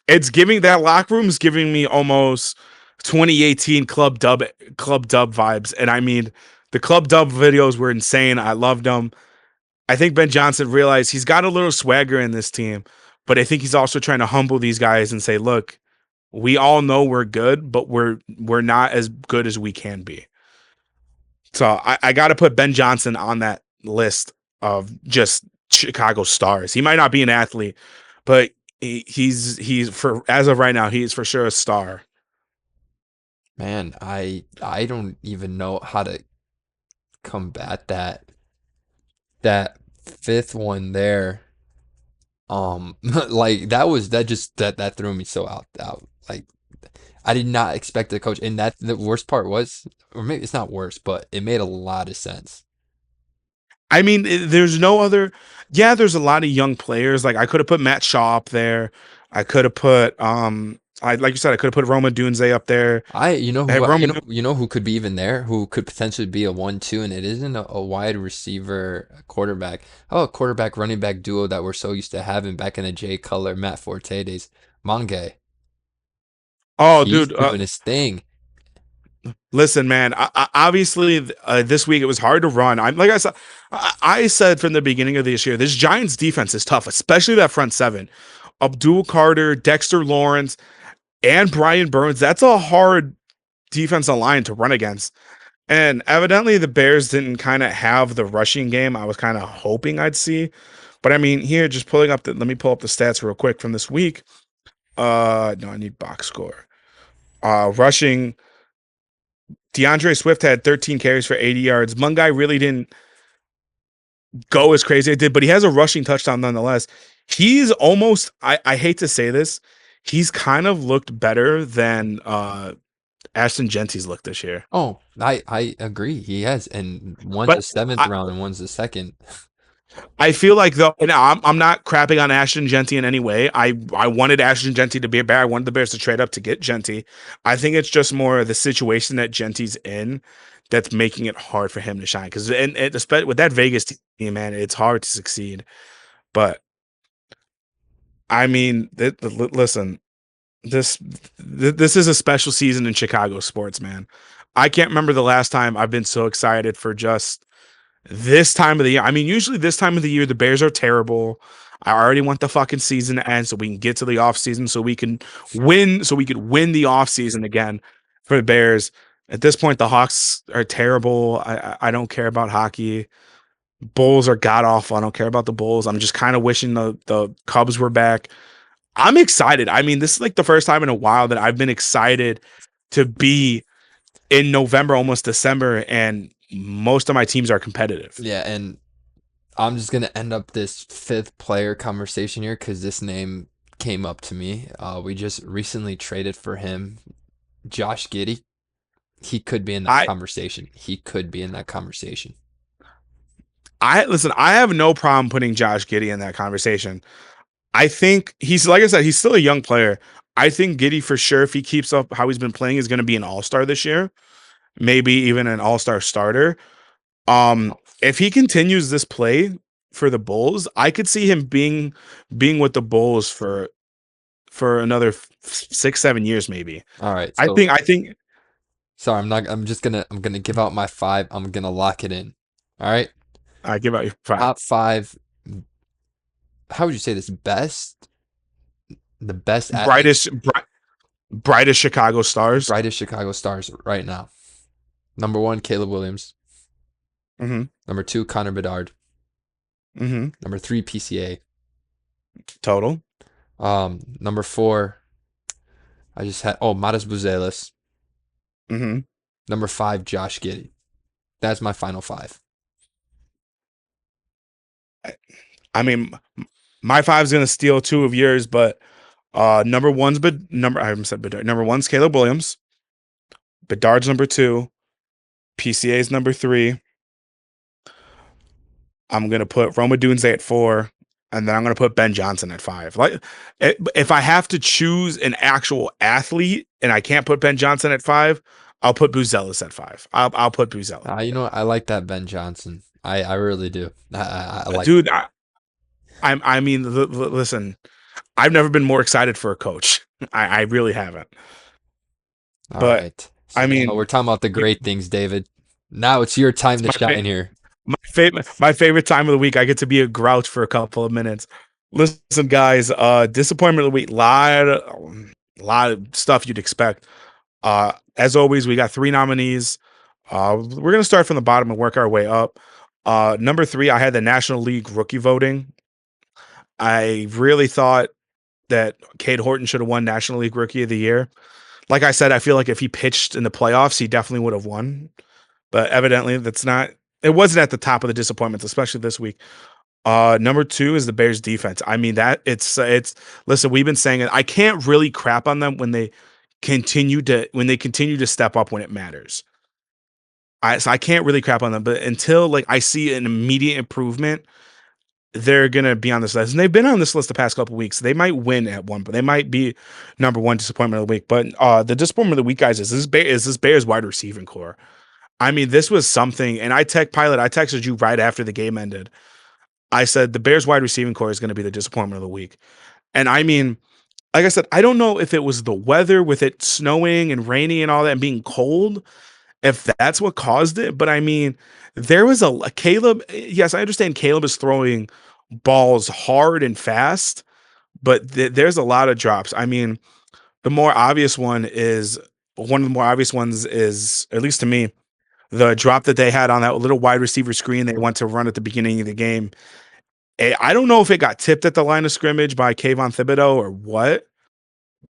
It's giving that locker room is giving me almost 2018 Club Dub vibes, and I mean, the Club Dub videos were insane. I loved them. I think Ben Johnson realized he's got a little swagger in this team, but I think he's also trying to humble these guys and say, look, we all know we're good, but we're not as good as we can be. So I got to put Ben Johnson on that list of just Chicago stars. He might not be an athlete, but he's for as of right now, he's for sure a star. Man, I don't even know how to combat that fifth one there. Like that threw me so out. Like I did not expect the coach, and that the worst part was, or maybe it's not worse, but it made a lot of sense. I mean, there's no other. Yeah, there's a lot of young players. Like I could have put Matt Shaw up there. I could have put I like you said, I could have put Roma Dunze up there. You know And who, Roma, you know who could be even there, who could potentially be a 1-2, and it isn't a wide receiver quarterback. Oh, a quarterback running back duo that we're so used to having back in the Jay Cutler, Matt Forte days. Mange, oh, he's dude, doing his thing. listen, man. Obviously, this week it was hard to run. I'm like I said, I said from the beginning of this year, this Giants defense is tough, especially that front seven. Abdul Carter, Dexter Lawrence, and Brian Burns. That's a hard defensive line to run against. And evidently, the Bears didn't kind of have the rushing game I was kind of hoping I'd see. But I mean, here, just pulling up let me pull up the stats real quick from this week. No, I need box score. Rushing, DeAndre Swift had 13 carries for 80 yards. Mungai really didn't go as crazy as it did, but he has a rushing touchdown nonetheless. He's almost, I hate to say this, he's kind of looked better than Ashton Genty's looked this year. Oh, I agree. He has, and one's a But seventh I, round and one's a second. I feel like though, and I'm not crapping on Ashton Genty in any way. I wanted Ashton Genty to be a Bear. I wanted the Bears to trade up to get Genty. I think it's just more the situation that Genty's in that's making it hard for him to shine. Because and especially with that Vegas team, man, it's hard to succeed. But I mean, listen, this this is a special season in Chicago sports, man. I can't remember the last time I've been so excited for just this time of the year. I mean, usually this time of the year, the Bears are terrible. I already want the fucking season to end so we can get to the offseason so we can win, so we could win the offseason again for the Bears. At this point, the Hawks are terrible. I don't care about hockey. Bulls are god awful. I don't care about the Bulls. I'm just kind of wishing the Cubs were back. I'm excited. I mean, this is like the first time in a while that I've been excited to be in November, almost December, and most of my teams are competitive. Yeah, and I'm just gonna end up this fifth player conversation here because this name came up to me. We just recently traded for him, Josh Giddey. He could be in that I conversation. He could be in that conversation. I listen, I have no problem putting Josh Giddey in that conversation. I think he's like I said, he's still a young player. I think Giddey for sure, if he keeps up how he's been playing, is going to be an all-star this year, maybe even an all-star starter. If he continues this play for the Bulls, I could see him being with the Bulls for another 6, 7 years, maybe. All right, I so think I think sorry, I'm not. I'm gonna give out my five. I'm gonna lock it in. All right, I give out your five. top five. How would you say this? The best athletes, Brightest Chicago stars. brightest Chicago stars right now. Number one, Caleb Williams. Mm-hmm. Number two, Connor Bedard. Mm-hmm. Number three, PCA. Total. Number four, I just had Matas Buzelis. Mm-hmm. Number five, Josh Giddey. That's my final five. I mean, my five's gonna steal two of yours, but number one's but number I haven't said Bedard. Number one's Caleb Williams. Bedard's number two. PCA's number three. I'm gonna put Roma Dunze at four, and then I'm gonna put Ben Johnson at five. Like, if I have to choose an actual athlete, and I can't put Ben Johnson at five, I'll put Buzelis at five. I'll put Buzelis. You know what? I like that Ben Johnson. I really do. I like. Dude. I mean, listen. I've never been more excited for a coach. I really haven't. All But right. So I now mean, we're talking about the great things, David. Now it's your time it's to shine here. my favorite time of the week. I get to be a grouch for a couple of minutes. Listen, guys, disappointment of the week. Lot of stuff you'd expect. As always, we got three nominees. We're gonna start from the bottom and work our way up. Number three, I had the National League rookie voting. I really thought that Cade Horton should have won National League Rookie of the Year. Like I said, I feel like if he pitched in the playoffs, he definitely would have won. But evidently, that's not. It wasn't at the top of the disappointments, especially this week. Number two is the Bears defense. I mean that it's listen, we've been saying it. I can't really crap on them when they continue to step up when it matters. So I can't really crap on them, but until like I see an immediate improvement, they're gonna be on this list. And they've been on this list the past couple weeks. They might win at one, but they might be number one disappointment of the week. But the disappointment of the week, guys, is this Bears wide receiving core. I mean, this was something, and I texted you right after the game ended. I said the Bears wide receiving core is going to be the disappointment of the week. And I mean, like I said, I don't know if it was the weather with it snowing and raining and all that and being cold, if that's what caused it. But I mean, there was a Caleb. Yes, I understand Caleb is throwing balls hard and fast, but there's a lot of drops. I mean, the more obvious one is one of the more obvious ones is, at least to me, the drop that they had on that little wide receiver screen they went to run at the beginning of the game. I don't know if it got tipped at the line of scrimmage by Kayvon Thibodeau or what,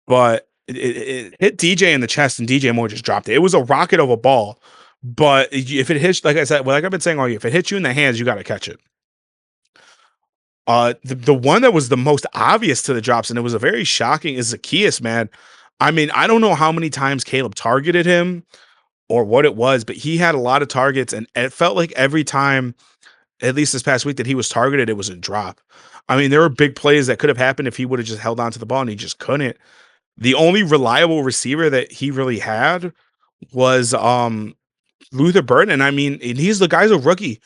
but it hit DJ in the chest and DJ Moore just dropped it. It was a rocket of a ball, but if it hits, like I said, well, like I've been saying all year, if it hits you in the hands, you got to catch it. The one that was the most obvious to the drops, and it was a very shocking, is Zacchaeus, man. I mean, I don't know how many times Caleb targeted him or what it was, but he had a lot of targets, and it felt like every time, at least this past week, that he was targeted, it was a drop. I mean, there were big plays that could have happened if he would have just held on to the ball, and he just couldn't. The only reliable receiver that he really had was Luther Burden, and I mean, and the guy's a rookie.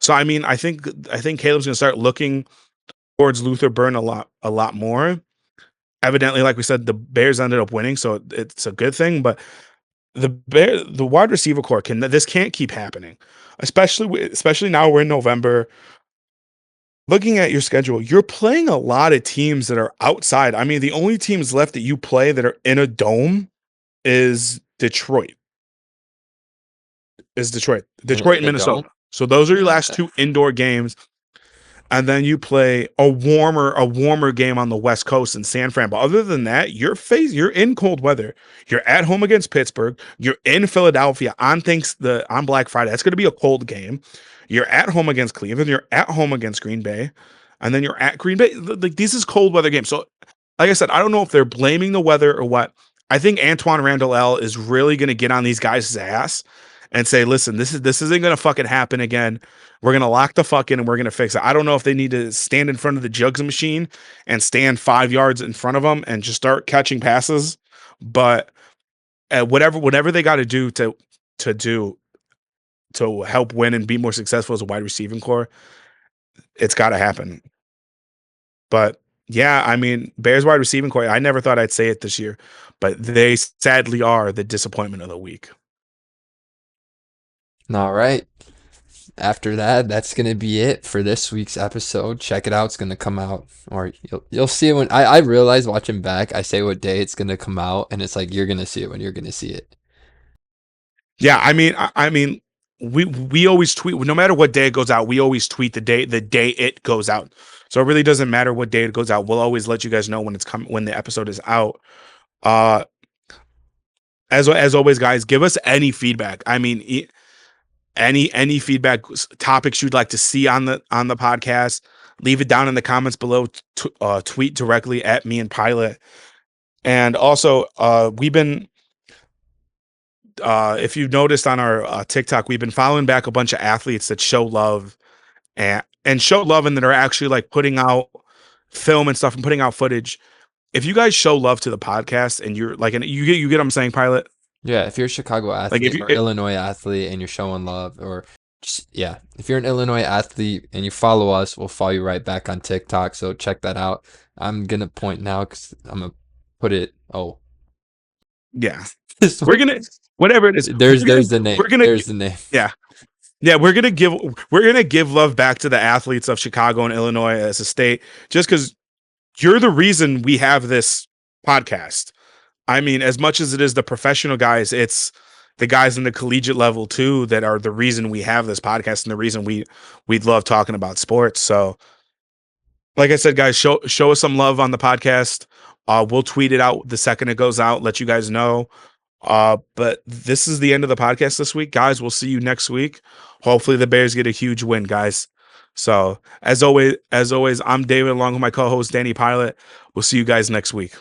So I mean, I think Caleb's gonna start looking towards Luther Burden a lot more. Evidently, like we said, the Bears ended up winning, so it's a good thing. But the wide receiver core can't keep happening, especially now we're in November. Looking at your schedule, you're playing a lot of teams that are outside. I mean, the only teams left that you play that are in a dome is Detroit. Detroit and In a dome. Minnesota. So those are your last two indoor games, and then you play a warmer game on the West Coast in San Fran. But other than that, you're in cold weather. You're at home against Pittsburgh. You're in Philadelphia on Black Friday. That's going to be a cold game. You're at home against Cleveland. You're at home against Green Bay, and then you're at Green Bay. Like, this is cold weather games. So, like I said, I don't know if they're blaming the weather or what. I think Antoine Randall L is really going to get on these guys' ass and say, "Listen, this isn't going to fucking happen again. We're going to lock the fuck in and we're going to fix it." I don't know if they need to stand in front of the jugs machine and stand 5 yards in front of them and just start catching passes, but whatever they got to do to help win and be more successful as a wide receiving core, it's got to happen. But yeah, I mean, Bears wide receiving core, I never thought I'd say it this year, but they sadly are the disappointment of the week. All right. After that, that's gonna be it for this week's episode. Check it out. It's gonna come out, or you'll see it when I realize watching back. I say what day it's gonna come out, and it's like you're gonna see it when you're gonna see it. Yeah, I mean, we always tweet no matter what day it goes out. We always tweet the day it goes out. So it really doesn't matter what day it goes out. We'll always let you guys know when it's coming when the episode is out. Uh, as always, guys, give us any feedback. I mean, any feedback, topics you'd like to see on the podcast. Leave it down in the comments below. Tweet directly at me and Pilot. And also, we've been if you've noticed on our TikTok, we've been following back a bunch of athletes that show love and show love and that are actually like putting out film and stuff and putting out footage. If you guys show love to the podcast and you're like, and you get what I'm saying, Pilot? Yeah, if you're a Chicago Like if athlete you, or Illinois athlete and you're showing love, or just, yeah, if you're an Illinois athlete and you follow us, we'll follow you right back on TikTok. So check that out. I'm gonna point now because I'm gonna put it. Oh, yeah, this we're one. gonna whatever it is. There's the name. We're gonna There's the name. yeah. Yeah, we're gonna give love back to the athletes of Chicago and Illinois as a state, just because you're the reason we have this podcast. I mean, as much as it is the professional guys, it's the guys in the collegiate level too that are the reason we have this podcast and the reason we love talking about sports. So, like I said, guys, show us some love on the podcast. We'll tweet it out the second it goes out, let you guys know. But this is the end of the podcast this week, guys. We'll see you next week. Hopefully the Bears get a huge win, guys. So as always, I'm David along with my co-host Danny Pilot. We'll see you guys next week.